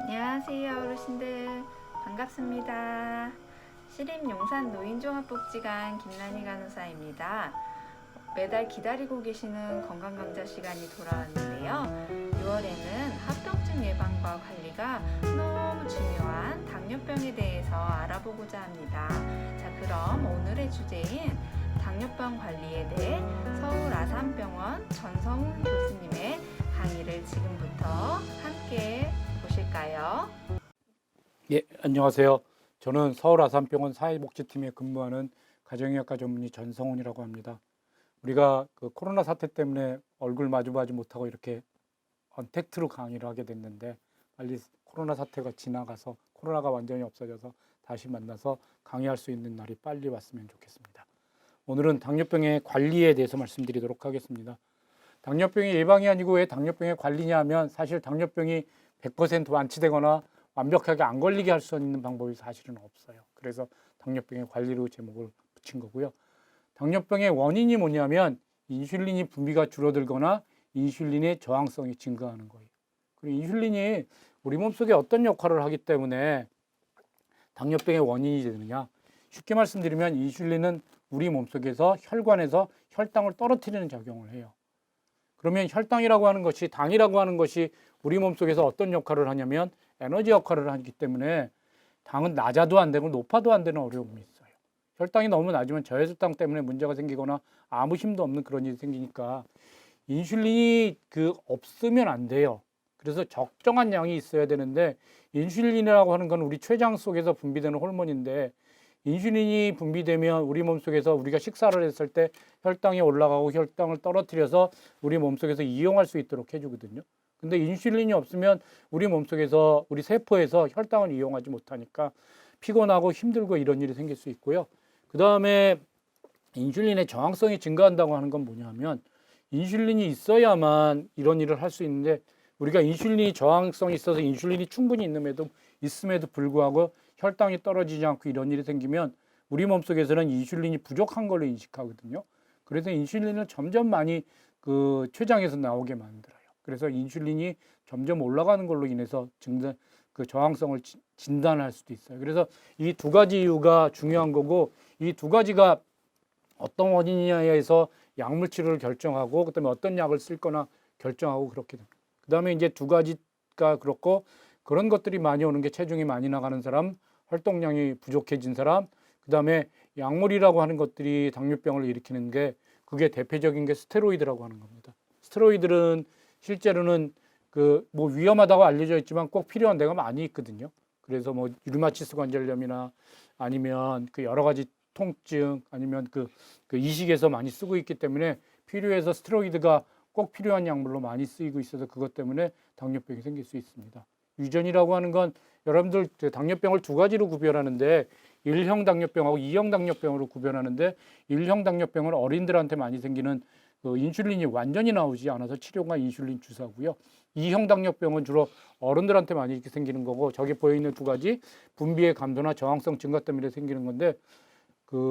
안녕하세요 어르신들, 반갑습니다. 시립 용산 노인종합복지관 김란희 간호사입니다. 매달 기다리고 계시는 건강강좌 시간이 돌아왔는데요. 6월에는 합병증 예방과 관리가 너무 중요한 당뇨병에 대해서 알아보고자 합니다. 자, 그럼 오늘의 주제인 당뇨병 관리에 대해 서울 아산병원 전성훈 교수님의 강의를 지금부터 함께 보실까요? 예, 안녕하세요. 저는 서울 아산병원 사회복지팀에 근무하는 가정의학과 전문의 전성훈이라고 합니다. 우리가 그 코로나 사태 때문에 얼굴 마주보지 못하고 이렇게 언택트로 강의를 하게 됐는데, 빨리 코로나 사태가 지나가서 코로나가 완전히 없어져서 다시 만나서 강의할 수 있는 날이 빨리 왔으면 좋겠습니다. 오늘은 당뇨병의 관리에 대해서 말씀드리도록 하겠습니다. 당뇨병의 예방이 아니고 왜 당뇨병의 관리냐 하면, 사실 당뇨병이 100% 완치되거나 완벽하게 안 걸리게 할 수 있는 방법이 사실은 없어요. 그래서 당뇨병의 관리로 제목을 붙인 거고요. 당뇨병의 원인이 뭐냐면 인슐린이 분비가 줄어들거나 인슐린의 저항성이 증가하는 거예요. 그리고 인슐린이 우리 몸속에 어떤 역할을 하기 때문에 당뇨병의 원인이 되느냐. 쉽게 말씀드리면 인슐린은 우리 몸속에서 혈관에서 혈당을 떨어뜨리는 작용을 해요. 그러면 혈당이라고 하는 것이, 당이라고 하는 것이 우리 몸속에서 어떤 역할을 하냐면 에너지 역할을 하기 때문에 당은 낮아도 안 되고 높아도 안 되는 어려움이 있어요. 혈당이 너무 낮으면 저혈당 때문에 문제가 생기거나 아무 힘도 없는 그런 일이 생기니까 인슐린이 없으면 안 돼요. 그래서 적정한 양이 있어야 되는데, 인슐린이라고 하는 건 우리 췌장 속에서 분비되는 호르몬인데, 인슐린이 분비되면 우리 몸속에서 우리가 식사를 했을 때 혈당이 올라가고 혈당을 떨어뜨려서 우리 몸속에서 이용할 수 있도록 해주거든요. 근데 인슐린이 없으면 우리 몸속에서, 우리 세포에서 혈당을 이용하지 못하니까 피곤하고 힘들고 이런 일이 생길 수 있고요. 그 다음에 인슐린의 저항성이 증가한다고 하는 건 뭐냐면, 인슐린이 있어야만 이런 일을 할 수 있는데, 우리가 인슐린이 저항성이 있어서 인슐린이 충분히 있음에도 불구하고 혈당이 떨어지지 않고 이런 일이 생기면 우리 몸속에서는 인슐린이 부족한 걸로 인식하거든요. 그래서 인슐린을 점점 많이 췌장에서 나오게 만들어요. 그래서 인슐린이 점점 올라가는 걸로 인해서 저항성을 진단할 수도 있어요. 그래서 이 두 가지 이유가 중요한 거고, 이 두 가지가 어떤 원인이냐에서 약물 치료를 결정하고, 그다음에 어떤 약을 쓸 거나 결정하고 그렇게 됩니다. 그다음에 이제 두 가지가 그렇고, 그런 것들이 많이 오는 게 체중이 많이 나가는 사람, 활동량이 부족해진 사람, 그다음에 약물이라고 하는 것들이 당뇨병을 일으키는 게, 그게 대표적인 게 스테로이드라고 하는 겁니다. 스테로이드는 실제로는 위험하다고 알려져 있지만 꼭 필요한 데가 많이 있거든요. 그래서 류마티스 관절염이나 아니면 여러 가지 통증, 아니면 이식에서 많이 쓰고 있기 때문에 필요해서 스테로이드가 꼭 필요한 약물로 많이 쓰이고 있어서 그것 때문에 당뇨병이 생길 수 있습니다. 유전이라고 하는 건, 여러분들 당뇨병을 두 가지로 구별하는데, 1형 당뇨병하고 2형 당뇨병으로 구별하는데, 1형 당뇨병은 어린들한테 많이 생기는 인슐린이 완전히 나오지 않아서 치료가 인슐린 주사고요. 2형 당뇨병은 주로 어른들한테 많이 이렇게 생기는 거고, 저기 보여 있는 두 가지 분비의 감소나 저항성 증가 때문에 생기는 건데,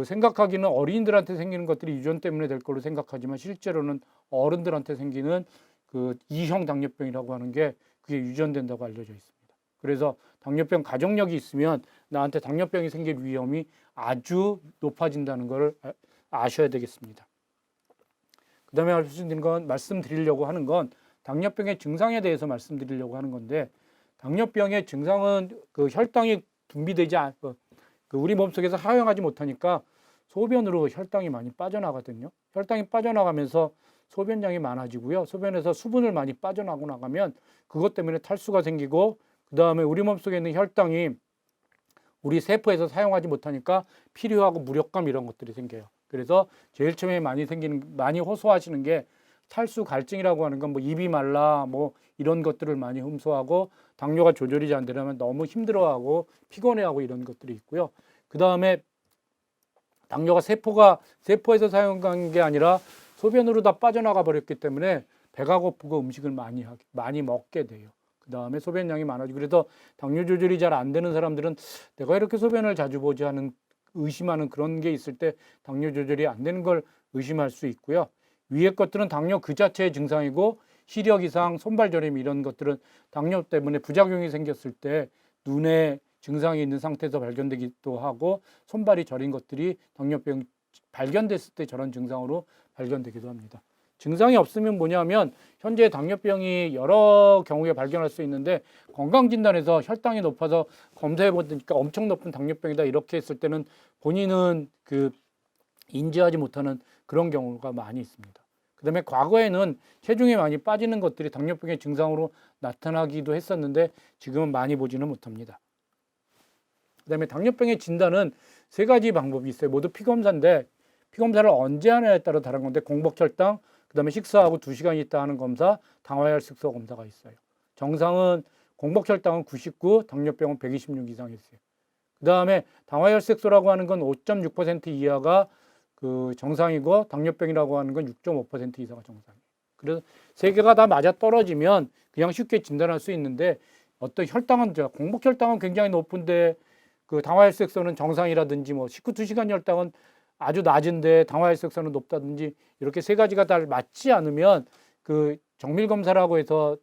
생각하기는 어린이들한테 생기는 것들이 유전 때문에 될 걸로 생각하지만, 실제로는 어른들한테 생기는 2형 당뇨병이라고 하는 게 그게 유전된다고 알려져 있습니다. 그래서 당뇨병 가족력이 있으면 나한테 당뇨병이 생길 위험이 아주 높아진다는 걸 아셔야 되겠습니다. 그 다음에 말씀드리려고 하는 건 당뇨병의 증상에 대해서 말씀드리려고 하는 건데, 당뇨병의 증상은 혈당이 분비되지 않고 우리 몸속에서 하용하지 못하니까 소변으로 혈당이 많이 빠져나가거든요. 혈당이 빠져나가면서 소변량이 많아지고요. 소변에서 수분을 많이 빠져나가고 나가면 그것 때문에 탈수가 생기고, 그 다음에 우리 몸속에 있는 혈당이 우리 세포에서 사용하지 못하니까 피로하고 무력감 이런 것들이 생겨요. 그래서 제일 처음에 많이 호소하시는 게 탈수 갈증이라고 하는 건, 입이 말라 이런 것들을 많이 흠소하고, 당뇨가 조절이 안 되려면 너무 힘들어하고 피곤해하고 이런 것들이 있고요. 그 다음에 당뇨가 세포에서 사용한 게 아니라 소변으로 다 빠져나가 버렸기 때문에 배가 고프고 음식을 많이 먹게 돼요. 그 다음에 소변량이 많아지고, 그래서 당뇨 조절이 잘 안 되는 사람들은 내가 이렇게 소변을 자주 보지 하는 의심하는 그런 게 있을 때 당뇨 조절이 안 되는 걸 의심할 수 있고요. 위의 것들은 당뇨 그 자체의 증상이고, 시력 이상, 손발 저림 이런 것들은 당뇨 때문에 부작용이 생겼을 때 눈에 증상이 있는 상태에서 발견되기도 하고 손발이 저린 것들이 당뇨병 발견됐을 때 저런 증상으로 발견되기도 합니다. 증상이 없으면 뭐냐면 현재 당뇨병이 여러 경우에 발견할 수 있는데 건강진단에서 혈당이 높아서 검사해 보니까 엄청 높은 당뇨병이다 이렇게 했을 때는 본인은 인지하지 못하는 그런 경우가 많이 있습니다. 그다음에 과거에는 체중이 많이 빠지는 것들이 당뇨병의 증상으로 나타나기도 했었는데 지금은 많이 보지는 못합니다. 그다음에 당뇨병의 진단은 세 가지 방법이 있어요. 모두 피검사인데 피검사를 언제 하냐에 따라 다른 건데 공복혈당, 그다음에 식사하고 2시간 있다 하는 검사, 당화혈색소 검사가 있어요. 정상은 공복혈당은 99, 당뇨병은 126 이상 있어요. 그다음에 당화혈색소라고 하는 건 5.6% 이하가 정상이고 당뇨병이라고 하는 건 6.5% 이상가 정상이에요. 그래서 세 개가 다 맞아 떨어지면 그냥 쉽게 진단할 수 있는데 어떤 혈당은 공복혈당은 굉장히 높은데 당화혈색소는 정상이라든지 뭐 2시간 혈당은 아주 낮은데 당화혈색소는 높다든지 이렇게 세 가지가 다 맞지 않으면 정밀 검사라고 해서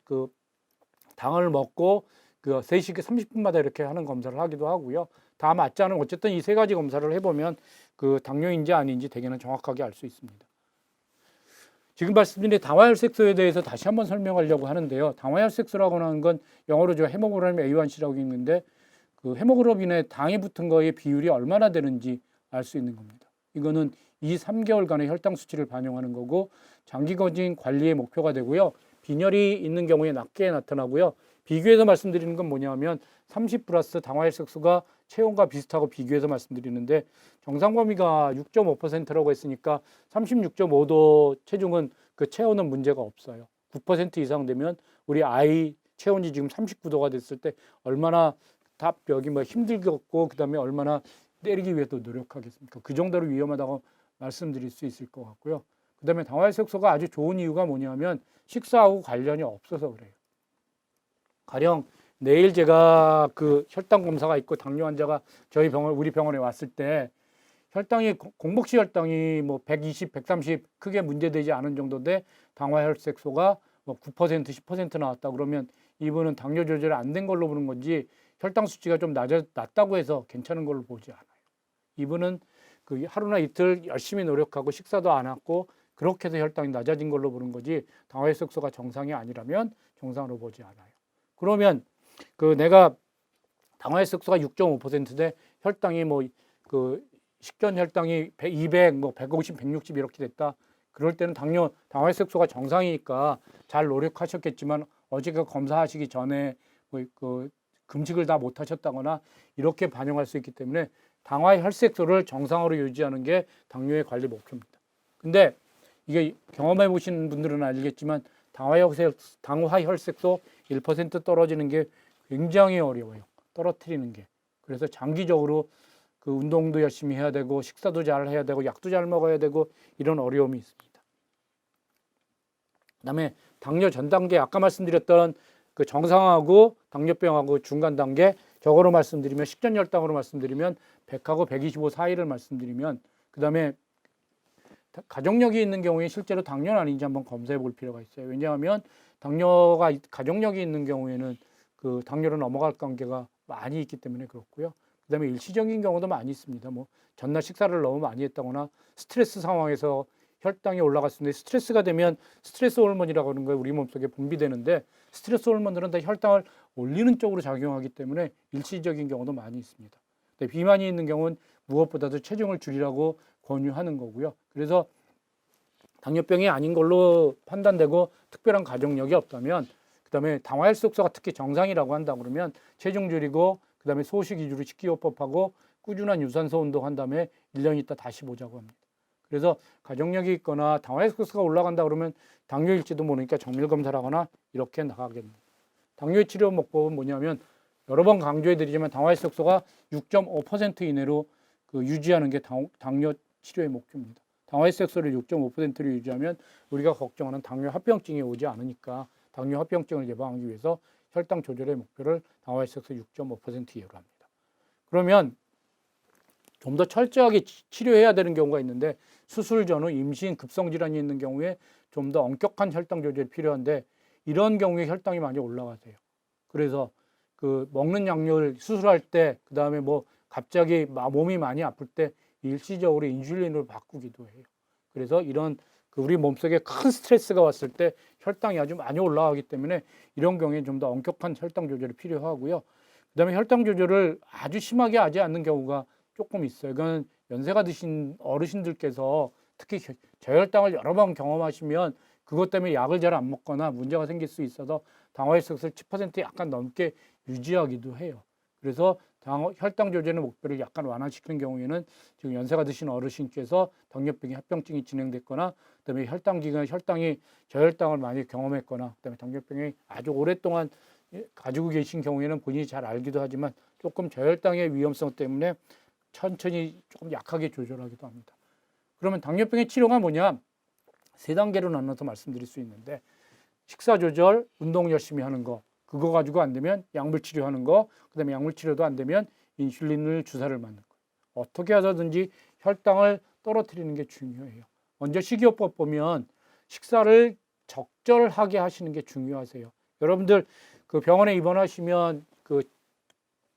당을 먹고 3시간 30분마다 이렇게 하는 검사를 하기도 하고요. 다 맞지 않으면 어쨌든 이 세 가지 검사를 해보면 당뇨인지 아닌지 대개는 정확하게 알 수 있습니다. 지금 말씀드린 당화혈색소에 대해서 다시 한번 설명하려고 하는데요. 당화혈색소라고 하는 건 영어로 헤모글로빈 A1C라고 있는데 헤모글로빈에 당이 붙은 거의 비율이 얼마나 되는지 알 수 있는 겁니다. 이거는 2-3개월간의 혈당 수치를 반영하는 거고 장기적인 관리의 목표가 되고요. 빈혈이 있는 경우에 낮게 나타나고요. 비교해서 말씀드리는 건 뭐냐면 30 플러스 당화혈색소가 체온과 비슷하고 비교해서 말씀드리는데 정상 범위가 6.5%라고 했으니까 36.5도 체중은 체온은 문제가 없어요. 9% 이상 되면 우리 아이 체온이 지금 39도가 됐을 때 얼마나 여기 힘들겠고 그다음에 얼마나 때리기 위해서 노력하겠습니까? 그 정도로 위험하다고 말씀드릴 수 있을 것 같고요. 그다음에 당화혈색소가 아주 좋은 이유가 뭐냐면 식사하고 관련이 없어서 그래요. 가령 내일 제가 혈당 검사가 있고 당뇨 환자가 우리 병원에 왔을 때 혈당이 공복시 혈당이 120, 130 크게 문제되지 않은 정도인데 당화혈색소가 9%, 10% 나왔다 그러면 이분은 당뇨 조절이 안 된 걸로 보는 건지 혈당 수치가 좀 낮다고 해서 괜찮은 걸로 보지 않아요. 이분은 하루나 이틀 열심히 노력하고 식사도 안 하고 그렇게 해서 혈당이 낮아진 걸로 보는 거지 당화혈색소가 정상이 아니라면 정상으로 보지 않아요. 그러면 내가 당화혈색소가 6.5%인데 혈당이 식전 혈당이 200, 150, 160 이렇게 됐다. 그럴 때는 당화혈색소가 정상이니까 잘 노력하셨겠지만 어제가 검사하시기 전에 금식을 다 못 하셨다거나 이렇게 반영할 수 있기 때문에 당화혈색소를 정상으로 유지하는 게 당뇨의 관리 목표입니다. 근데 이게 경험해 보신 분들은 알겠지만 당화혈색소 1% 떨어지는 게 굉장히 어려워요. 떨어뜨리는 게. 그래서 장기적으로 운동도 열심히 해야 되고 식사도 잘 해야 되고 약도 잘 먹어야 되고 이런 어려움이 있습니다. 그다음에 당뇨 전 단계 아까 말씀드렸던 정상하고 당뇨병하고 중간 단계 저거로 말씀드리면 식전 혈당으로 말씀드리면 100하고 125 사이를 말씀드리면 그다음에 가족력이 있는 경우에 실제로 당뇨는 아닌지 한번 검사해 볼 필요가 있어요. 왜냐하면 당뇨가 가족력이 있는 경우에는 당뇨로 넘어갈 관계가 많이 있기 때문에 그렇고요. 그다음에 일시적인 경우도 많이 있습니다. 전날 식사를 너무 많이 했다거나 스트레스 상황에서 혈당이 올라갔는데 스트레스가 되면 스트레스 호르몬이라고 하는 거 우리 몸속에 분비되는데 스트레스 호르몬들은 다 혈당을 올리는 쪽으로 작용하기 때문에 일시적인 경우도 많이 있습니다. 비만이 있는 경우는 무엇보다도 체중을 줄이라고 권유하는 거고요. 그래서 당뇨병이 아닌 걸로 판단되고 특별한 가족력이 없다면 그다음에 당화혈색소가 특히 정상이라고 한다 그러면 체중 줄이고 그다음에 소식 위주로 식이요법하고 꾸준한 유산소 운동한 다음에 1년 있다 다시 보자고 합니다. 그래서 가족력이 있거나 당화혈색소가 올라간다 그러면 당뇨일지도 모르니까 정밀 검사를 하거나 이렇게 나가겠습니다. 당뇨 치료 목법은 뭐냐면 여러 번 강조해 드리지만 당화혈색소가 6.5% 이내로 유지하는 게 당뇨 치료의 목표입니다. 당화혈색소를 6.5%로 유지하면 우리가 걱정하는 당뇨 합병증이 오지 않으니까 당뇨 합병증을 예방하기 위해서 혈당 조절의 목표를 당화혈색소 6.5% 이하로 합니다. 그러면 좀 더 철저하게 치료해야 되는 경우가 있는데 수술 전후 임신 급성 질환이 있는 경우에 좀 더 엄격한 혈당 조절이 필요한데 이런 경우에 혈당이 많이 올라가세요. 그래서 그 먹는 약물 수술할 때 그다음에 뭐 갑자기 몸이 많이 아플 때 일시적으로 인슐린으로 바꾸기도 해요. 그래서 이런 그 우리 몸속에 큰 스트레스가 왔을 때 혈당이 아주 많이 올라가기 때문에 이런 경우에 좀 더 엄격한 혈당 조절이 필요하고요. 그다음에 혈당 조절을 아주 심하게 하지 않는 경우가 조금 있어요. 이건 연세가 드신 어르신들께서 특히 저혈당을 여러 번 경험하시면 그것 때문에 약을 잘 안 먹거나 문제가 생길 수 있어서 당화혈색을 10% 약간 넘게 유지하기도 해요. 그래서 혈당 조절의 목표를 약간 완화시키는 경우에는 지금 연세가 드신 어르신께서 당뇨병이 합병증이 진행됐거나 그다음에 혈당이 저혈당을 많이 경험했거나 그다음에 당뇨병이 아주 오랫동안 가지고 계신 경우에는 본인이 잘 알기도 하지만 조금 저혈당의 위험성 때문에 천천히 조금 약하게 조절하기도 합니다. 그러면 당뇨병의 치료가 뭐냐? 세 단계로 나눠서 말씀드릴 수 있는데 식사 조절, 운동 열심히 하는 거 그거 가지고 안 되면 약물 치료하는 거 그다음에 약물 치료도 안 되면 인슐린을 주사를 맞는 거 어떻게 하든지 혈당을 떨어뜨리는 게 중요해요. 먼저 식이요법 보면 식사를 적절하게 하시는 게 중요하세요. 여러분들 그 병원에 입원하시면 그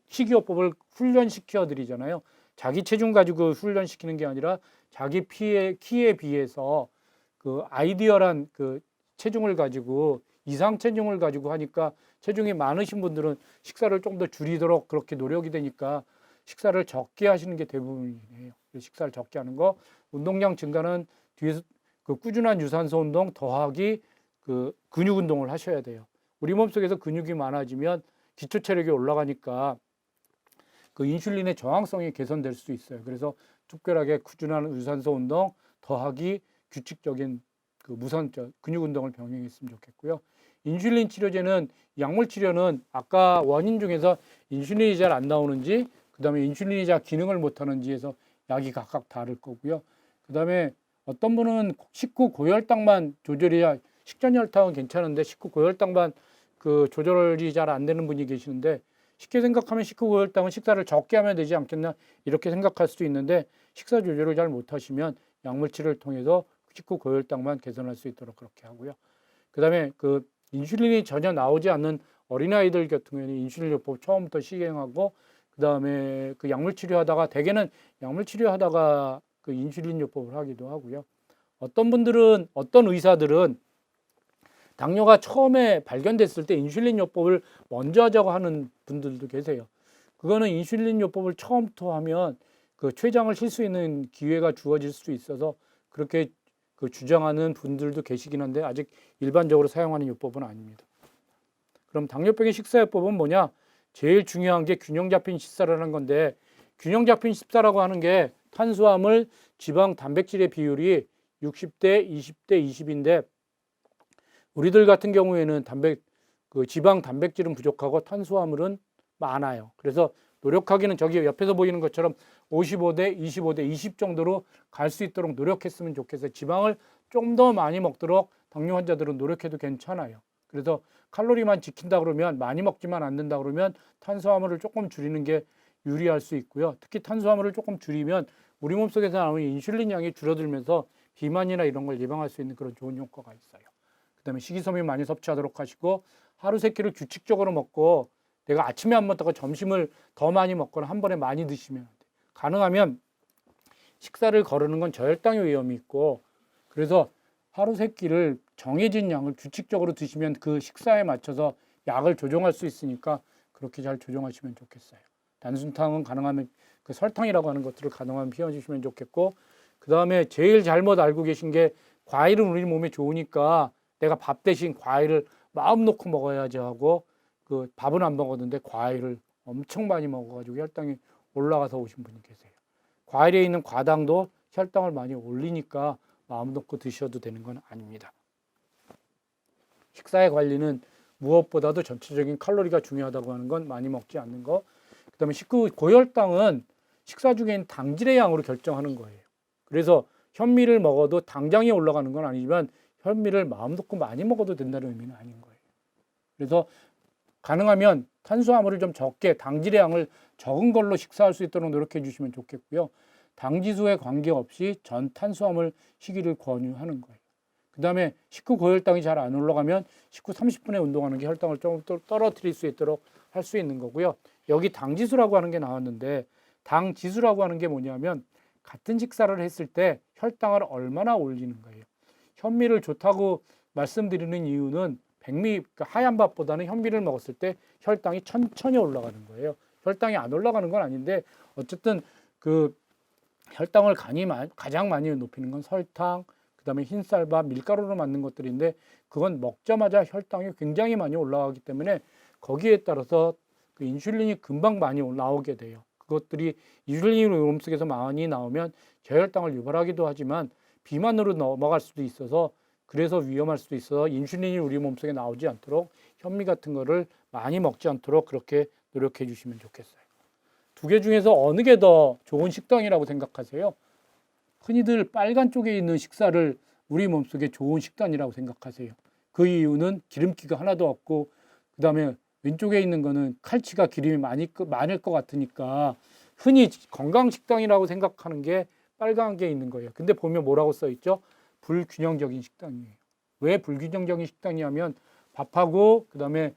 식이요법을 훈련시켜 드리잖아요. 자기 체중 가지고 훈련시키는 게 아니라 자기 키에 비해서 그 아이디어란 그 체중을 가지고 이상 체중을 가지고 하니까 체중이 많으신 분들은 식사를 좀 더 줄이도록 그렇게 노력이 되니까 식사를 적게 하시는 게 대부분이에요. 식사를 적게 하는 거, 운동량 증가는 뒤에서 그 꾸준한 유산소 운동 더하기 그 근육 운동을 하셔야 돼요. 우리 몸속에서 근육이 많아지면 기초 체력이 올라가니까 그 인슐린의 저항성이 개선될 수 있어요. 그래서 특별하게 꾸준한 유산소 운동 더하기 규칙적인 그 근육 운동을 병행했으면 좋겠고요. 인슐린 치료제는 약물 치료는 아까 원인 중에서 인슐린이 잘 안 나오는지 그다음에 인슐린이 잘 기능을 못 하는지에서 약이 각각 다를 거고요. 그다음에 어떤 분은 식후 고혈당만 조절해야 식전 혈당은 괜찮은데 식후 고혈당만 그 조절이 잘 안 되는 분이 계시는데 쉽게 생각하면 식후 고혈당은 식사를 적게 하면 되지 않겠나 이렇게 생각할 수도 있는데 식사 조절을 잘 못하시면 약물 치료를 통해서 식후 고혈당만 개선할 수 있도록 그렇게 하고요. 그다음에 그 인슐린이 전혀 나오지 않는 어린아이들 같은 경우에는 인슐린요법 처음부터 시행하고 그다음에 그 약물 치료하다가 대개는 약물 치료하다가 그 인슐린요법을 하기도 하고요. 어떤 의사들은 당뇨가 처음에 발견됐을 때 인슐린요법을 먼저 하자고 하는 분들도 계세요. 그거는 인슐린요법을 처음부터 하면 그 췌장을 칠 수 있는 기회가 주어질 수 있어서 그렇게 그 주장하는 분들도 계시긴 한데 아직 일반적으로 사용하는 요법은 아닙니다. 그럼 당뇨병의 식사요법은 뭐냐? 제일 중요한 게 균형 잡힌 식사라는 건데 균형 잡힌 식사라고 하는 게 탄수화물, 지방, 단백질의 비율이 60대, 20대, 20인데 우리들 같은 경우에는 지방, 단백질은 부족하고 탄수화물은 많아요. 그래서 노력하기는 저기 옆에서 보이는 것처럼 55대, 25대, 20 정도로 갈 수 있도록 노력했으면 좋겠어요. 지방을 좀 더 많이 먹도록 당뇨 환자들은 노력해도 괜찮아요. 그래서 칼로리만 지킨다 그러면 많이 먹지만 않는다 그러면 탄수화물을 조금 줄이는 게 유리할 수 있고요. 특히 탄수화물을 조금 줄이면 우리 몸속에서 나오는 인슐린 양이 줄어들면서 비만이나 이런 걸 예방할 수 있는 그런 좋은 효과가 있어요. 그다음에 식이섬유 많이 섭취하도록 하시고 하루 세 끼를 규칙적으로 먹고 내가 아침에 안 먹다가 점심을 더 많이 먹거나 한 번에 많이 드시면 안 돼요. 가능하면 식사를 거르는 건 저혈당의 위험이 있고 그래서 하루 세 끼를 정해진 양을 규칙적으로 드시면 그 식사에 맞춰서 약을 조정할 수 있으니까 그렇게 잘 조정하시면 좋겠어요. 단순탕은 가능하면 그 설탕이라고 하는 것들을 가능하면 피워주시면 좋겠고 그 다음에 제일 잘못 알고 계신 게 과일은 우리 몸에 좋으니까 내가 밥 대신 과일을 마음 놓고 먹어야지 하고 그 밥은 안 먹었는데 과일을 엄청 많이 먹어가지고 혈당이 올라가서 오신 분이 계세요. 과일에 있는 과당도 혈당을 많이 올리니까 마음 놓고 드셔도 되는 건 아닙니다. 식사의 관리는 무엇보다도 전체적인 칼로리가 중요하다고 하는 건 많이 먹지 않는 거. 그다음에 식후 고혈당은 식사 중에 있는 당질의 양으로 결정하는 거예요. 그래서 현미를 먹어도 당장이 올라가는 건 아니지만 현미를 마음 놓고 많이 먹어도 된다는 의미는 아닌 거예요. 그래서 가능하면 탄수화물을 좀 적게 당질의 양을 적은 걸로 식사할 수 있도록 노력해 주시면 좋겠고요. 당 지수에 관계없이 전 탄수화물 시기를 권유하는 거예요. 그 다음에 식후 고혈당이 잘 안 올라가면 식후 30분에 운동하는 게 혈당을 좀 떨어뜨릴 수 있도록 할 수 있는 거고요. 여기 당 지수라고 하는 게 나왔는데 당 지수라고 하는 게 뭐냐면 같은 식사를 했을 때 혈당을 얼마나 올리는 거예요. 현미를 좋다고 말씀드리는 이유는 백미, 그러니까 하얀 밥보다는 현미를 먹었을 때 혈당이 천천히 올라가는 거예요. 혈당이 안 올라가는 건 아닌데 어쨌든 그 혈당을 가장 많이 높이는 건 설탕, 그다음에 흰쌀밥, 밀가루로 만든 것들인데 그건 먹자마자 혈당이 굉장히 많이 올라가기 때문에 거기에 따라서 그 인슐린이 금방 많이 나오게 돼요. 그것들이 인슐린이 우리 몸속에서 많이 나오면 저혈당을 유발하기도 하지만 비만으로 넘어갈 수도 있어서 그래서 위험할 수도 있어서 인슐린이 우리 몸속에 나오지 않도록 현미 같은 거를 많이 먹지 않도록 그렇게 노력해 주시면 좋겠어요. 두 개 중에서 어느 게 더 좋은 식단이라고 생각하세요? 흔히들 빨간 쪽에 있는 식사를 우리 몸속에 좋은 식단이라고 생각하세요. 그 이유는 기름기가 하나도 없고 그다음에 왼쪽에 있는 거는 칼치가 기름이 많을 것 같으니까 흔히 건강식단이라고 생각하는 게 빨간 게 있는 거예요. 근데 보면 뭐라고 써 있죠? 불균형적인 식단이에요. 왜 불균형적인 식단이냐면 밥하고 그다음에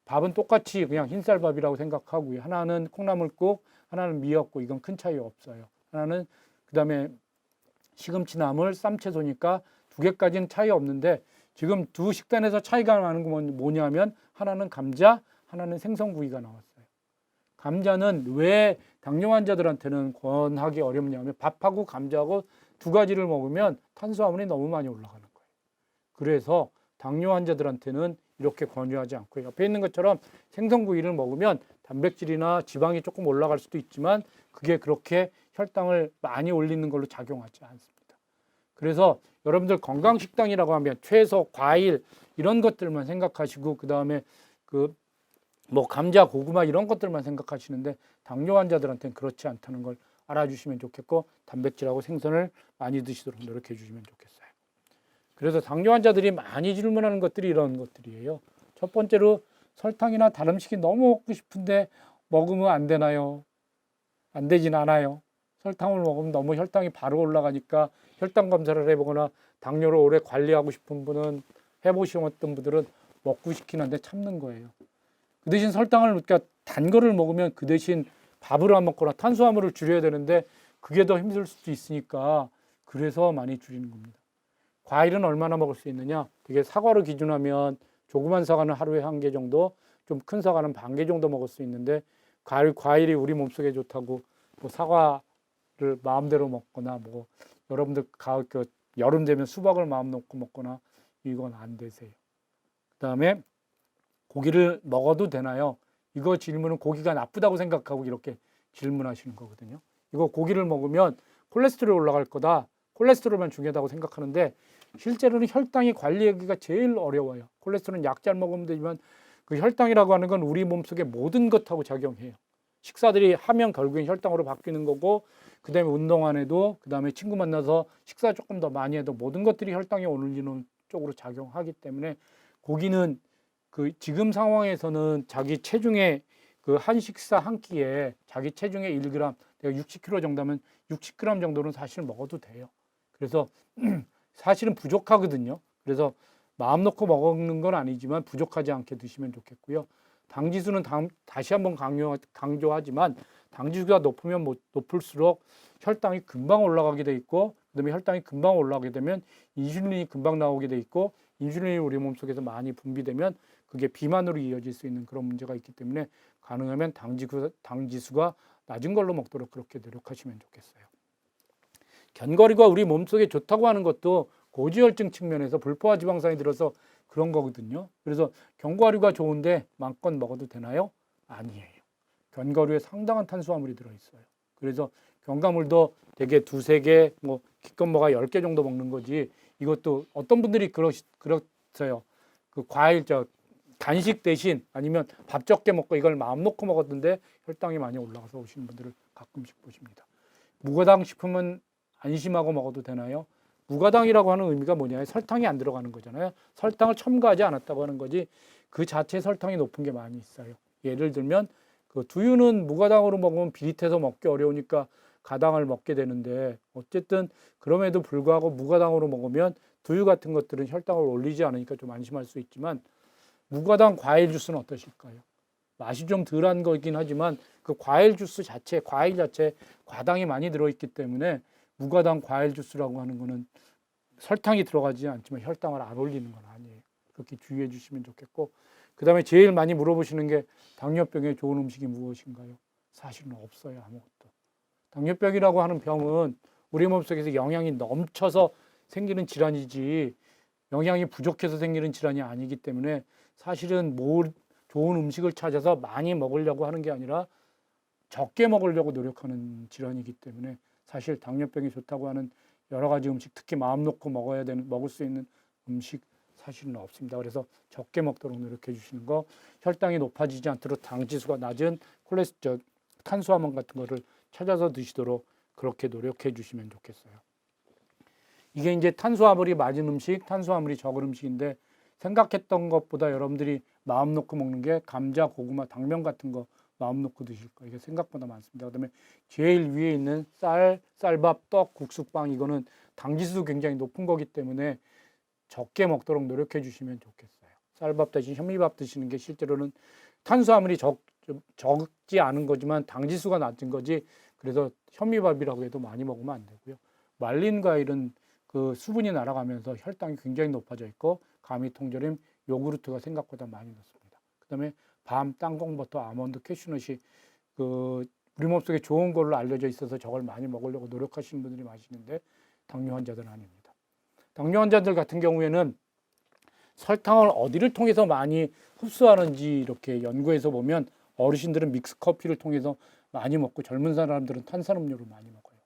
밥은 똑같이 그냥 흰쌀밥이라고 생각하고요. 하나는 콩나물국, 하나는 미역국. 이건 큰 차이 없어요. 하나는 그다음에 시금치 나물, 쌈채소니까 두 개까지는 차이 없는데 지금 두 식단에서 차이가 나는 건 뭐냐면 하나는 감자, 하나는 생선구이가 나왔어요. 감자는 왜 당뇨 환자들한테는 권하기 어렵냐면 밥하고 감자하고 두 가지를 먹으면 탄수화물이 너무 많이 올라가는 거예요. 그래서 당뇨 환자들한테는 이렇게 권유하지 않고 옆에 있는 것처럼 생선구이를 먹으면 단백질이나 지방이 조금 올라갈 수도 있지만 그게 그렇게 혈당을 많이 올리는 걸로 작용하지 않습니다. 그래서 여러분들 건강식단이라고 하면 채소, 과일 이런 것들만 생각하시고 그 다음에 뭐 감자, 고구마 이런 것들만 생각하시는데 당뇨 환자들한테는 그렇지 않다는 걸 알아주시면 좋겠고 단백질하고 생선을 많이 드시도록 노력해 주시면 좋겠어요. 그래서 당뇨 환자들이 많이 질문하는 것들이 이런 것들이에요. 첫 번째로 설탕이나 단 음식이 너무 먹고 싶은데 먹으면 안 되나요? 안 되진 않아요. 설탕을 먹으면 너무 혈당이 바로 올라가니까 혈당 검사를 해보거나 당뇨를 오래 관리하고 싶은 분은 해보셨던 분들은 먹고 싶긴 한데 참는 거예요. 그 대신 설탕을 그러니까 단 거를 먹으면 그 대신 밥을 안 먹거나 탄수화물을 줄여야 되는데 그게 더 힘들 수도 있으니까 그래서 많이 줄이는 겁니다. 과일은 얼마나 먹을 수 있느냐? 되게 사과로 기준하면 조그만 사과는 하루에 1개 정도, 좀 큰 사과는 반 개 정도 먹을 수 있는데 과일이 우리 몸속에 좋다고 뭐 사과를 마음대로 먹거나 뭐 여러분들 여름 되면 수박을 마음 놓고 먹거나 이건 안 되세요. 그다음에 고기를 먹어도 되나요? 이거 질문은 고기가 나쁘다고 생각하고 이렇게 질문하시는 거거든요. 이거 고기를 먹으면 콜레스테롤 올라갈 거다. 콜레스테롤만 중요하다고 생각하는데 실제로는 혈당이 관리하기가 제일 어려워요. 콜레스테롤은 약 잘 먹으면 되지만 그 혈당이라고 하는 건 우리 몸속의 모든 것하고 작용해요. 식사들이 하면 결국엔 혈당으로 바뀌는 거고 그다음에 운동 안 해도 그다음에 친구 만나서 식사 조금 더 많이 해도 모든 것들이 혈당이 올리는 쪽으로 작용하기 때문에 고기는 그 지금 상황에서는 자기 체중의 그 한 식사 한 끼에 자기 체중의 1g, 내가 60kg 정도면 60g 정도는 사실 먹어도 돼요. 그래서 사실은 부족하거든요. 그래서 마음 놓고 먹는 건 아니지만 부족하지 않게 드시면 좋겠고요. 당 지수는 다시 한번 강조하지만 당 지수가 높으면 높을수록 혈당이 금방 올라가게 돼 있고 그다음에 혈당이 금방 올라가게 되면 인슐린이 금방 나오게 돼 있고 인슐린이 우리 몸속에서 많이 분비되면 그게 비만으로 이어질 수 있는 그런 문제가 있기 때문에 가능하면 당 지수가 낮은 걸로 먹도록 그렇게 노력하시면 좋겠어요. 견과류가 우리 몸속에 좋다고 하는 것도 고지혈증 측면에서 불포화 지방산이 들어서 그런 거거든요. 그래서 견과류가 좋은데 마음껏 먹어도 되나요? 아니에요. 견과류에 상당한 탄수화물이 들어있어요. 그래서 견과물도 되게 2-3개, 뭐 기껏 먹어야 10개 정도 먹는 거지. 이것도 어떤 분들이 그렇어요. 그 과일 간식 대신 아니면 밥 적게 먹고 이걸 마음 놓고 먹었는데 혈당이 많이 올라가서 오시는 분들을 가끔씩 보십니다. 무가당 식품은 안심하고 먹어도 되나요? 무가당이라고 하는 의미가 뭐냐면 설탕이 안 들어가는 거잖아요. 설탕을 첨가하지 않았다고 하는 거지 그 자체에 설탕이 높은 게 많이 있어요. 예를 들면 그 두유는 무가당으로 먹으면 비릿해서 먹기 어려우니까 가당을 먹게 되는데 어쨌든 그럼에도 불구하고 무가당으로 먹으면 두유 같은 것들은 혈당을 올리지 않으니까 좀 안심할 수 있지만 무가당 과일 주스는 어떠실까요? 맛이 좀 덜한 거긴 하지만 그 과일 주스 자체, 과일 자체에 과당이 많이 들어있기 때문에 무가당 과일 주스라고 하는 거는 설탕이 들어가지 않지만 혈당을 안 올리는 건 아니에요. 그렇게 주의해 주시면 좋겠고, 그 다음에 제일 많이 물어보시는 게 당뇨병에 좋은 음식이 무엇인가요? 사실은 없어요. 아무것도. 당뇨병이라고 하는 병은 우리 몸속에서 영양이 넘쳐서 생기는 질환이지 영양이 부족해서 생기는 질환이 아니기 때문에 사실은 좋은 음식을 찾아서 많이 먹으려고 하는 게 아니라 적게 먹으려고 노력하는 질환이기 때문에 사실 당뇨병이 좋다고 하는 여러 가지 음식, 특히 마음 놓고 먹을 수 있는 음식 사실은 없습니다. 그래서 적게 먹도록 노력해 주시는 거, 혈당이 높아지지 않도록 당 지수가 낮은 탄수화물 같은 거를 찾아서 드시도록 그렇게 노력해 주시면 좋겠어요. 이게 이제 탄수화물이 많은 음식, 탄수화물이 적은 음식인데 생각했던 것보다 여러분들이 마음 놓고 먹는 게 감자, 고구마, 당면 같은 거 마음 놓고 드실 거예요. 이게 생각보다 많습니다. 그다음에 제일 위에 있는 쌀밥, 떡, 국수빵 이거는 당지수도 굉장히 높은 거기 때문에 적게 먹도록 노력해 주시면 좋겠어요. 쌀밥 대신 현미밥 드시는 게 실제로는 탄수화물이 적지 않은 거지만 당지수가 낮은 거지, 그래서 현미밥이라고 해도 많이 먹으면 안 되고요. 말린 과일은 그 수분이 날아가면서 혈당이 굉장히 높아져 있고 감이 통조림, 요구르트가 생각보다 많이 넣습니다. 그다음에 밤, 땅콩버터, 아몬드, 캐슈넛이 그 우리 몸속에 좋은 걸로 알려져 있어서 저걸 많이 먹으려고 노력하시는 분들이 많으시는데 당뇨 환자들은 아닙니다. 당뇨 환자들 같은 경우에는 설탕을 어디를 통해서 많이 흡수하는지 이렇게 연구해서 보면 어르신들은 믹스 커피를 통해서 많이 먹고 젊은 사람들은 탄산음료를 많이 먹어요.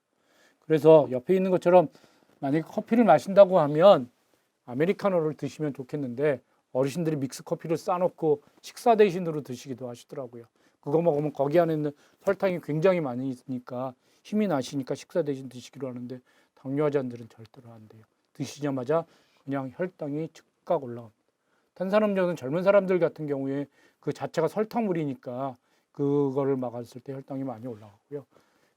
그래서 옆에 있는 것처럼 만약에 커피를 마신다고 하면 아메리카노를 드시면 좋겠는데 어르신들이 믹스 커피를 싸놓고 식사 대신으로 드시기도 하시더라고요. 그거 먹으면 거기 안에 있는 설탕이 굉장히 많이 있으니까 힘이 나시니까 식사 대신 드시기로 하는데 당뇨 환자들은 절대로 안 돼요. 드시자마자 그냥 혈당이 즉각 올라갑니다. 탄산음료는 젊은 사람들 같은 경우에 그 자체가 설탕물이니까 그거를 막았을 때 혈당이 많이 올라가고요.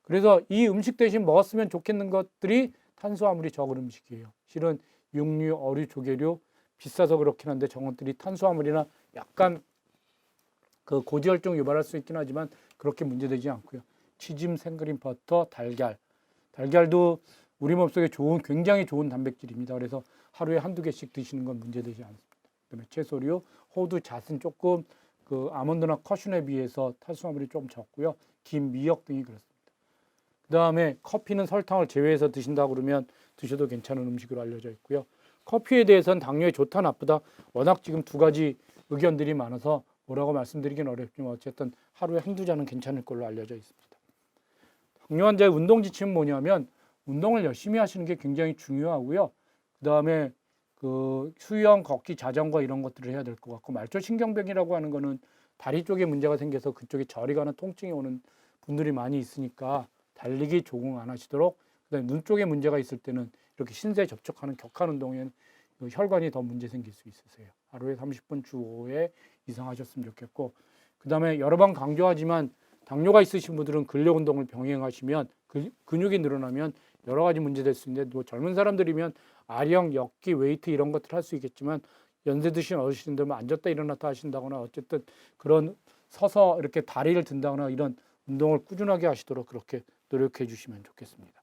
그래서 이 음식 대신 먹었으면 좋겠는 것들이 탄수화물이 적은 음식이에요. 실은 육류, 어류, 조개류 비싸서 그렇긴 한데 저것들이 탄수화물이나 약간 그 고지혈증 유발할 수 있긴 하지만 그렇게 문제되지 않고요. 치즈, 생크림, 버터, 달걀. 달걀도 우리 몸속에 굉장히 좋은 단백질입니다. 그래서 하루에 한두 개씩 드시는 건 문제되지 않습니다. 그다음에 채소류, 호두, 잣은 조금 그 아몬드나 커슈에 비해서 탄수화물이 좀 적고요. 김, 미역 등이 그렇습니다. 그다음에 커피는 설탕을 제외해서 드신다 그러면 드셔도 괜찮은 음식으로 알려져 있고요. 커피에 대해서는 당뇨에 좋다 나쁘다 워낙 지금 두 가지 의견들이 많아서 뭐라고 말씀드리긴 어렵지만 어쨌든 하루에 한두 잔은 괜찮을 걸로 알려져 있습니다. 당뇨 환자의 운동 지침은 뭐냐면 운동을 열심히 하시는 게 굉장히 중요하고요. 그다음에 그 수영, 걷기, 자전거 이런 것들을 해야 될 것 같고, 말초신경병이라고 하는 거는 다리 쪽에 문제가 생겨서 그쪽에 저리 가는 통증이 오는 분들이 많이 있으니까 달리기, 조깅 안 하시도록, 그다음에 눈 쪽에 문제가 있을 때는 이렇게 신세 접촉하는 격한 운동에는 혈관이 더 문제 생길 수 있으세요. 하루에 30분 주 5회 이상 하셨으면 좋겠고, 그다음에 여러 번 강조하지만 당뇨가 있으신 분들은 근력 운동을 병행하시면 근육이 늘어나면 여러 가지 문제 될 수 있는데, 또 젊은 사람들이면 아령, 역기, 웨이트 이런 것들 할 수 있겠지만 연세 드신 어르신들은 앉았다 일어났다 하신다거나 어쨌든 그런 서서 이렇게 다리를 든다거나 이런 운동을 꾸준하게 하시도록 그렇게 노력해 주시면 좋겠습니다.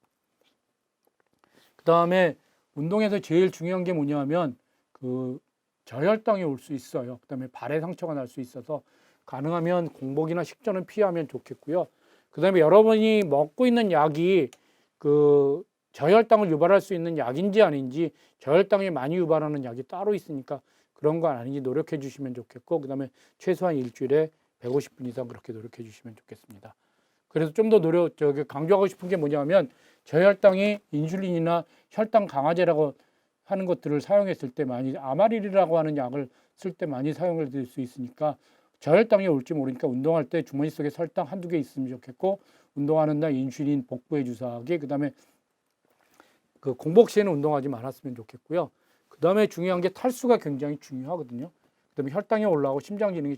그 다음에 운동에서 제일 중요한 게 뭐냐면 그 저혈당이 올 수 있어요. 그 다음에 발에 상처가 날 수 있어서 가능하면 공복이나 식전은 피하면 좋겠고요. 그 다음에 여러분이 먹고 있는 약이 그 저혈당을 유발할 수 있는 약인지 아닌지, 저혈당이 많이 유발하는 약이 따로 있으니까 그런 거 아닌지 노력해 주시면 좋겠고, 그 다음에 최소한 일주일에 150분 이상 그렇게 노력해 주시면 좋겠습니다. 그래서 좀 더 강조하고 싶은 게 뭐냐면 저혈당이 인슐린이나 혈당 강화제라고 하는 것들을 사용했을 때 많이 아마릴이라고 하는 약을 쓸 때 많이 사용을 될 수 있으니까 저혈당이 올지 모르니까 운동할 때 주머니 속에 설탕 한두 개 있으면 좋겠고, 운동하는 날 인슐린 복부에 주사하기, 그 다음에 그 공복 시에는 운동하지 말았으면 좋겠고요. 그 다음에 중요한 게 탈수가 굉장히 중요하거든요. 그 그다음에 혈당이 올라가고 심장 기능이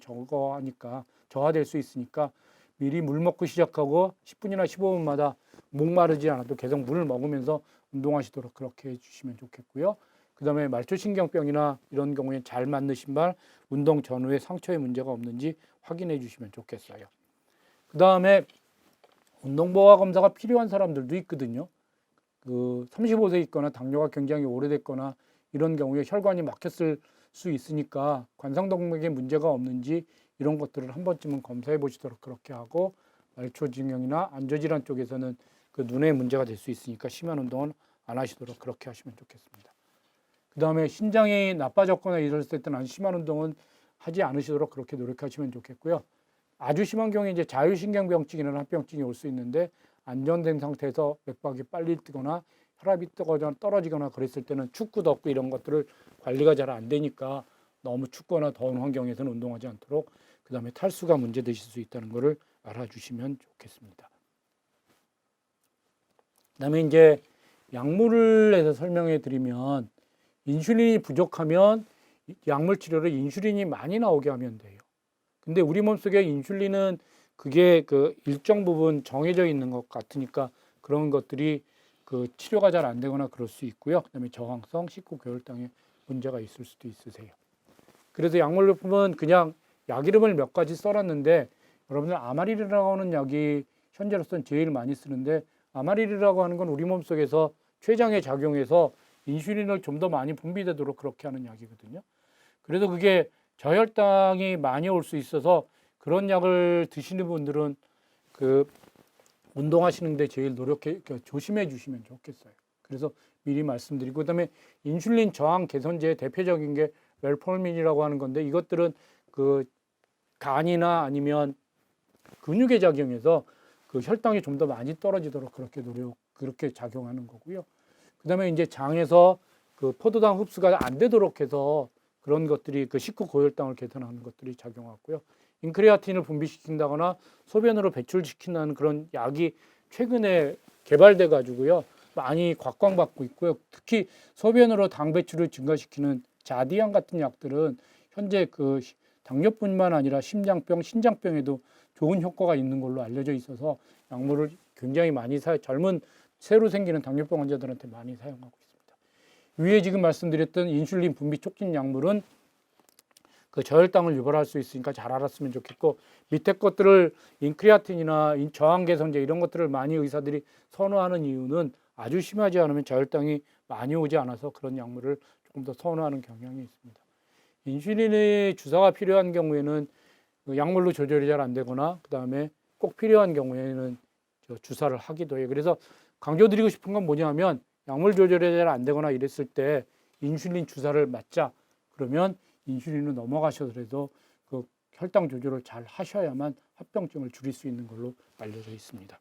저하될 수 있으니까 미리 물 먹고 시작하고 10분이나 15분마다 목마르지 않아도 계속 물을 먹으면서 운동하시도록 그렇게 해주시면 좋겠고요. 그다음에 말초신경병이나 이런 경우에 잘 맞는 신발, 운동 전후에 상처에 문제가 없는지 확인해 주시면 좋겠어요. 그다음에 운동보호 검사가 필요한 사람들도 있거든요. 35세 있거나 당뇨가 굉장히 오래됐거나 이런 경우에 혈관이 막혔을 수 있으니까 관상동맥에 문제가 없는지 이런 것들을 한 번쯤은 검사해 보시도록 그렇게 하고, 말초증형이나 안저질환 쪽에서는 그 눈에 문제가 될 수 있으니까 심한 운동은 안 하시도록 그렇게 하시면 좋겠습니다. 그 다음에 신장이 나빠졌거나 이럴 때는 심한 운동은 하지 않으시도록 그렇게 노력하시면 좋겠고요. 아주 심한 경우에 이제 자율신경병증이나 합병증이 올 수 있는데, 안정된 상태에서 맥박이 빨리 뜨거나 혈압이 떨어지거나 그랬을 때는 춥고 덥고 이런 것들을 관리가 잘 안 되니까 너무 춥거나 더운 환경에서는 운동하지 않도록, 그 다음에 탈수가 문제 되실 수 있다는 것을 알아주시면 좋겠습니다. 그 다음에 이제 약물을 해서 설명해 드리면, 인슐린이 부족하면 약물 치료를 인슐린이 많이 나오게 하면 돼요. 근데 우리 몸속에 인슐린은 그게 그 일정 부분 정해져 있는 것 같으니까 그런 것들이 그 치료가 잘 안 되거나 그럴 수 있고요. 그다음에 저항성, 식후 고혈당에 문제가 있을 수도 있으세요. 그래서 약물료품은 그냥 약 이름을 몇 가지 써놨는데, 여러분들 아마릴이라고 하는 약이 현재로서는 제일 많이 쓰는데, 아마릴이라고 하는 건 우리 몸속에서 췌장에 작용해서 인슐린을 좀 더 많이 분비되도록 그렇게 하는 약이거든요. 그래서 그게 저혈당이 많이 올 수 있어서 그런 약을 드시는 분들은 그 운동하시는데 제일 조심해 주시면 좋겠어요. 그래서 미리 말씀드리고, 그다음에 인슐린 저항 개선제의 대표적인 게 멜포르민이라고 하는 건데, 이것들은 그 간이나 아니면 근육에 작용해서 그 혈당이 좀 더 많이 떨어지도록 그렇게 작용하는 거고요. 그다음에 이제 장에서 그 포도당 흡수가 안 되도록 해서 그런 것들이 그 식후 고혈당을 개선하는 것들이 작용하고요. 인크레아틴을 분비시킨다거나 소변으로 배출시킨다는 그런 약이 최근에 개발돼 가지고요, 많이 곽광받고 있고요. 특히 소변으로 당 배출을 증가시키는 자디안 같은 약들은 현재 그 당뇨뿐만 아니라 심장병, 신장병에도 좋은 효과가 있는 걸로 알려져 있어서 약물을 굉장히 많이 젊은 새로 생기는 당뇨병 환자들한테 많이 사용하고 있습니다. 위에 지금 말씀드렸던 인슐린 분비 촉진 약물은 그 저혈당을 유발할 수 있으니까 잘 알았으면 좋겠고, 밑에 것들을 인크레아틴이나 저항 개선제 이런 것들을 많이 의사들이 선호하는 이유는 아주 심하지 않으면 저혈당이 많이 오지 않아서 그런 약물을 조금 더 선호하는 경향이 있습니다. 인슐린의 주사가 필요한 경우에는 약물로 조절이 잘 안 되거나, 그 다음에 꼭 필요한 경우에는 주사를 하기도 해요. 그래서 강조드리고 싶은 건 뭐냐면, 약물 조절이 잘 안 되거나 이랬을 때 인슐린 주사를 맞자 그러면 인슐린을 넘어가셔더라도 그 혈당 조절을 잘 하셔야만 합병증을 줄일 수 있는 걸로 알려져 있습니다.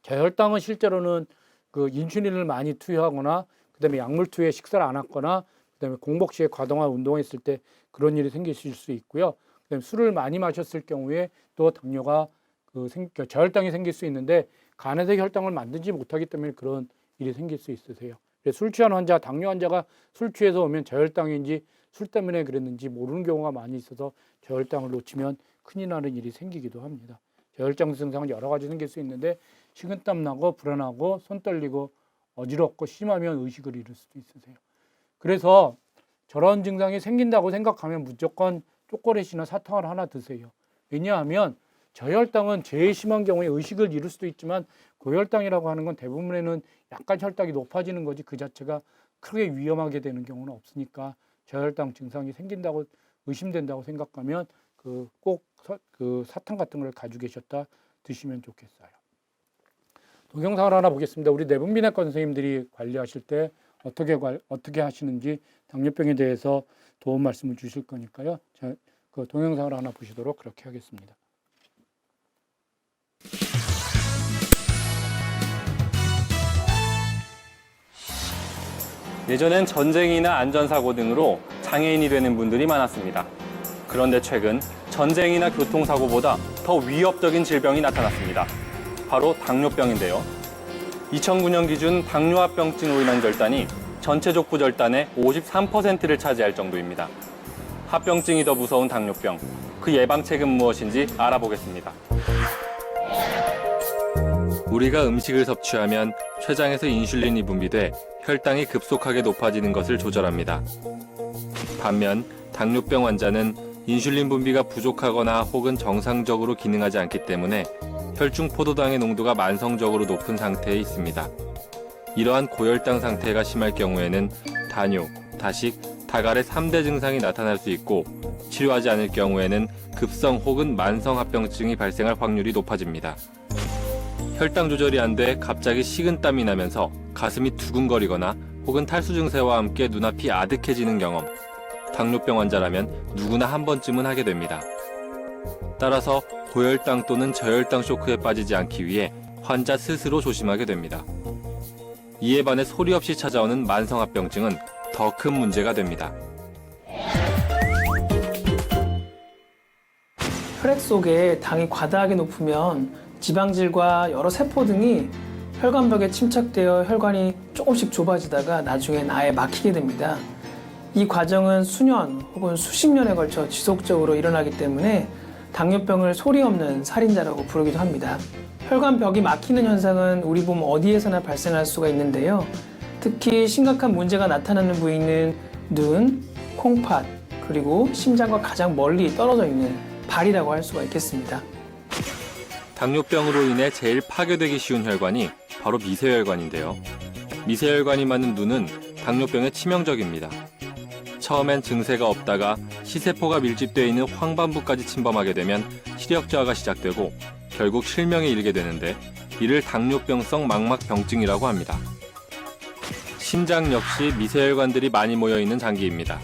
저혈당은 실제로는 그 인슐린을 많이 투여하거나, 그다음에 약물 투여에 식사를 안 하거나, 그다음에 공복 시에 과도한 운동했을 때 그런 일이 생기실 수 있고요. 그다음에 술을 많이 마셨을 경우에 또 당뇨가 저혈당이 생길 수 있는데, 간에서 혈당을 만들지 못하기 때문에 그런 일이 생길 수 있으세요. 술 취한 환자, 당뇨 환자가 술 취해서 오면 저혈당인지 술 때문에 그랬는지 모르는 경우가 많이 있어서 저혈당을 놓치면 큰일 나는 일이 생기기도 합니다. 저혈당 증상은 여러 가지 생길 수 있는데, 식은땀 나고 불안하고 손 떨리고 어지럽고 심하면 의식을 잃을 수도 있으세요. 그래서 저런 증상이 생긴다고 생각하면 무조건 초콜릿이나 사탕을 하나 드세요. 왜냐하면 저혈당은 제일 심한 경우에 의식을 잃을 수도 있지만, 고혈당이라고 하는 건 대부분에는 약간 혈당이 높아지는 거지 그 자체가 크게 위험하게 되는 경우는 없으니까, 저혈당 증상이 생긴다고 의심된다고 생각하면 꼭 그 사탕 같은 걸 가지고 계셨다 드시면 좋겠어요. 동영상을 하나 보겠습니다. 우리 내분비내과 선생님들이 관리하실 때 어떻게 하시는지 당뇨병에 대해서 도움 말씀을 주실 거니까요. 자, 그 동영상을 하나 보시도록 그렇게 하겠습니다. 예전엔 전쟁이나 안전사고 등으로 장애인이 되는 분들이 많았습니다. 그런데 최근 전쟁이나 교통사고보다 더 위협적인 질병이 나타났습니다. 바로 당뇨병인데요. 2009년 기준 당뇨합병증으로 인한 절단이 전체 족부 절단의 53%를 차지할 정도입니다. 합병증이 더 무서운 당뇨병. 그 예방책은 무엇인지 알아보겠습니다. 우리가 음식을 섭취하면 췌장에서 인슐린이 분비돼 혈당이 급속하게 높아지는 것을 조절합니다. 반면 당뇨병 환자는 인슐린 분비가 부족하거나 혹은 정상적으로 기능하지 않기 때문에 혈중 포도당의 농도가 만성적으로 높은 상태에 있습니다. 이러한 고혈당 상태가 심할 경우에는 다뇨, 다식, 다갈의 3대 증상이 나타날 수 있고 치료하지 않을 경우에는 급성 혹은 만성 합병증이 발생할 확률이 높아집니다. 혈당 조절이 안 돼 갑자기 식은땀이 나면서 가슴이 두근거리거나 혹은 탈수 증세와 함께 눈앞이 아득해지는 경험. 당뇨병 환자라면 누구나 한 번쯤은 하게 됩니다. 따라서 고혈당 또는 저혈당 쇼크에 빠지지 않기 위해 환자 스스로 조심하게 됩니다. 이에 반해 소리 없이 찾아오는 만성합병증은 더 큰 문제가 됩니다. 혈액 속에 당이 과다하게 높으면 지방질과 여러 세포 등이 혈관벽에 침착되어 혈관이 조금씩 좁아지다가 나중엔 아예 막히게 됩니다. 이 과정은 수년 혹은 수십 년에 걸쳐 지속적으로 일어나기 때문에 당뇨병을 소리 없는 살인자라고 부르기도 합니다. 혈관벽이 막히는 현상은 우리 몸 어디에서나 발생할 수가 있는데요. 특히 심각한 문제가 나타나는 부위는 눈, 콩팥, 그리고 심장과 가장 멀리 떨어져 있는 발이라고 할 수가 있겠습니다. 당뇨병으로 인해 제일 파괴되기 쉬운 혈관이 바로 미세혈관인데요. 미세혈관이 많은 눈은 당뇨병에 치명적입니다. 처음엔 증세가 없다가 시세포가 밀집되어 있는 황반부까지 침범하게 되면 시력 저하가 시작되고 결국 실명에 이르게 되는데 이를 당뇨병성 망막병증이라고 합니다. 심장 역시 미세혈관들이 많이 모여있는 장기입니다.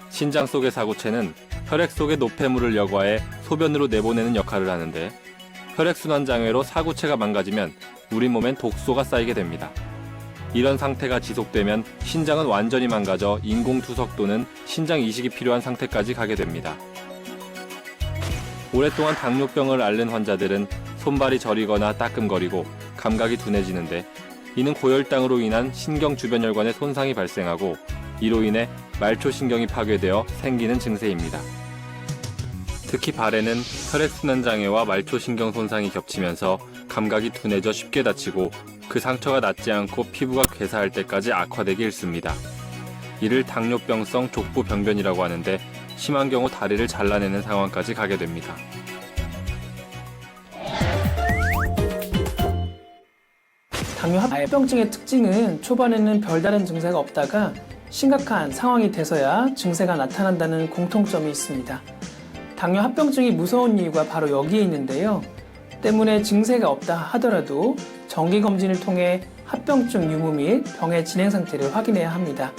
신장 속의 사구체는 혈액 속의 노폐물을 여과해 소변으로 내보내는 역할을 하는데 혈액순환 장애로 사구체가 망가지면 우리 몸엔 독소가 쌓이게 됩니다. 이런 상태가 지속되면 신장은 완전히 망가져 인공투석 또는 신장 이식이 필요한 상태까지 가게 됩니다. 오랫동안 당뇨병을 앓는 환자들은 손발이 저리거나 따끔거리고 감각이 둔해지는데 이는 고혈당으로 인한 신경 주변 혈관에 손상이 발생하고 이로 인해 말초신경이 파괴되어 생기는 증세입니다. 특히 발에는 혈액순환 장애와 말초신경 손상이 겹치면서 감각이 둔해져 쉽게 다치고 그 상처가 낫지 않고 피부가 괴사할 때까지 악화되기 일쑤입니다. 이를 당뇨병성 족부병변이라고 하는데 심한 경우 다리를 잘라내는 상황까지 가게 됩니다. 당뇨합병증의 특징은 초반에는 별다른 증세가 없다가 심각한 상황이 돼서야 증세가 나타난다는 공통점이 있습니다. 당뇨합병증이 무서운 이유가 바로 여기에 있는데요. 때문에 증세가 없다 하더라도 정기검진을 통해 합병증 유무 및 병의 진행 상태를 확인해야 합니다.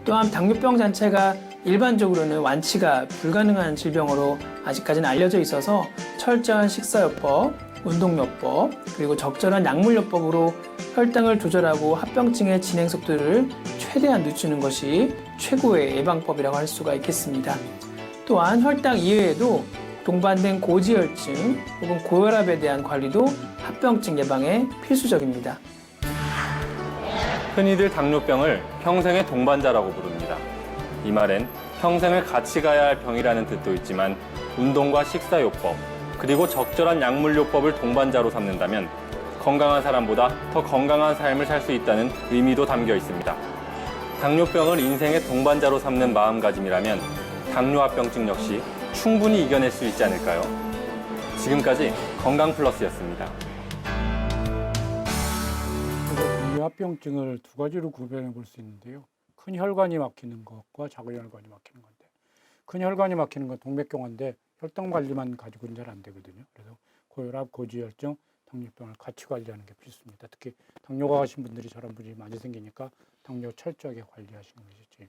또한 당뇨병 자체가 일반적으로는 완치가 불가능한 질병으로 아직까지는 알려져 있어서 철저한 식사요법, 운동요법, 그리고 적절한 약물요법으로 혈당을 조절하고 합병증의 진행 속도를 최대한 늦추는 것이 최고의 예방법이라고 할 수가 있겠습니다. 또한 혈당 이외에도 동반된 고지혈증 혹은 고혈압에 대한 관리도 합병증 예방에 필수적입니다. 흔히들 당뇨병을 평생의 동반자라고 부릅니다. 이 말엔 평생을 같이 가야 할 병이라는 뜻도 있지만 운동과 식사요법, 그리고 적절한 약물요법을 동반자로 삼는다면 건강한 사람보다 더 건강한 삶을 살 수 있다는 의미도 담겨 있습니다. 당뇨병을 인생의 동반자로 삼는 마음가짐이라면 당뇨합병증 역시 충분히 이겨낼 수 있지 않을까요? 지금까지 건강플러스였습니다. 당뇨합병증을 두 가지로 구별해 볼 수 있는데요. 큰 혈관이 막히는 것과 작은 혈관이 막히는 건데, 큰 혈관이 막히는 건 동맥경화인데 혈당 관리만 가지고는 잘 안 되거든요. 그래서 고혈압, 고지혈증, 당뇨병을 같이 관리하는 게 필수입니다. 특히 당뇨가 가신 분들이 저런 분이 많이 생기니까 당뇨 철저하게 관리하시는 것이 제일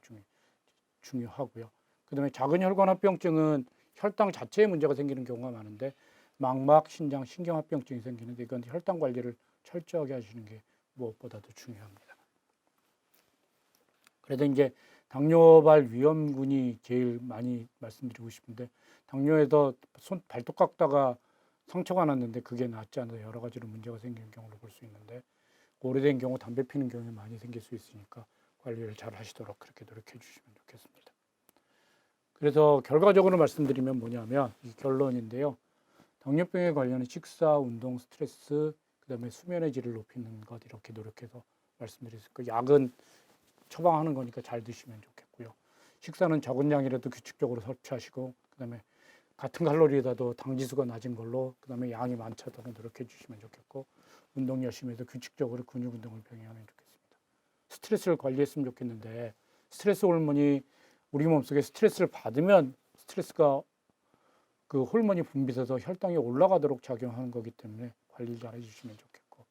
중요하고요. 그다음에 작은 혈관합병증은 혈당 자체에 문제가 생기는 경우가 많은데 망막, 신장, 신경합병증이 생기는데 이건 혈당 관리를 철저하게 하시는 게 무엇보다도 중요합니다. 그래도 이제 당뇨발 위험군이 제일 많이 말씀드리고 싶은데 당뇨에서 발톱 깎다가 상처가 났는데 그게 낫지 않아서 여러 가지로 문제가 생기는 경우를 볼 수 있는데 오래된 경우 담배 피는 경우에 많이 생길 수 있으니까 관리를 잘 하시도록 그렇게 노력해 주시면 좋겠습니다. 그래서 결과적으로 말씀드리면 뭐냐면 이 결론인데요. 당뇨병에 관련한 식사, 운동, 스트레스, 그다음에 수면의 질을 높이는 것 이렇게 노력해서 말씀드렸을 거예요. 약은 처방하는 거니까 잘 드시면 좋겠고요. 식사는 적은 양이라도 규칙적으로 섭취하시고 그다음에 같은 칼로리에다도 당지수가 낮은 걸로 그다음에 양이 많다도록 노력해 주시면 좋겠고 운동 열심히 해서 규칙적으로 근육 운동을 병행하면 좋겠습니다. 스트레스를 관리했으면 좋겠는데 스트레스 호르몬이 우리 몸속에 스트레스를 받으면 스트레스가 그 호르몬이 분비돼서 혈당이 올라가도록 작용하는 거기 때문에 관리를 잘 해주시면 좋겠고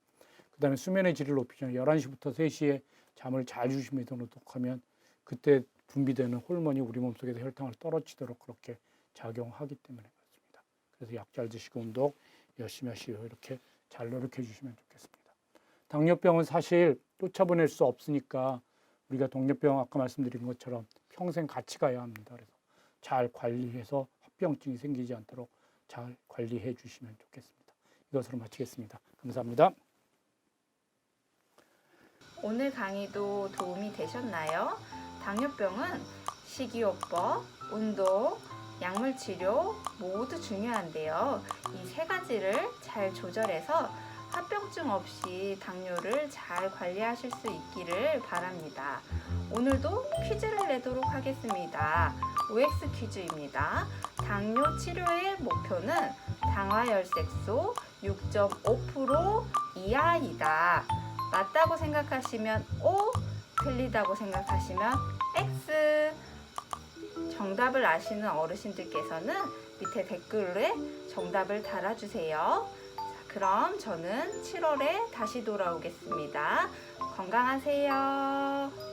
그다음에 수면의 질을 높이면 11시부터 3시에 잠을 잘 주무시면서 하면 그때 분비되는 호르몬이 우리 몸속에서 혈당을 떨어지도록 그렇게 작용하기 때문에 그렇습니다. 그래서 약 잘 드시고 운동 열심히 하시고 이렇게 잘 노력해 주시면 좋겠습니다. 당뇨병은 사실 쫓아보낼 수 없으니까 우리가 당뇨병 아까 말씀드린 것처럼 평생 같이 가야 합니다. 그래서 잘 관리해서 합병증이 생기지 않도록 잘 관리해 주시면 좋겠습니다. 이것으로 마치겠습니다. 감사합니다. 오늘 강의도 도움이 되셨나요? 당뇨병은 식이요법, 운동, 약물 치료 모두 중요한데요. 이 세 가지를 잘 조절해서 합병증 없이 당뇨를 잘 관리하실 수 있기를 바랍니다. 오늘도 퀴즈를 내도록 하겠습니다. OX 퀴즈입니다. 당뇨 치료의 목표는 당화혈색소 6.5% 이하이다. 맞다고 생각하시면 O, 틀리다고 생각하시면 X. 정답을 아시는 어르신들께서는 밑에 댓글에 정답을 달아주세요. 자, 그럼 저는 7월에 다시 돌아오겠습니다. 건강하세요.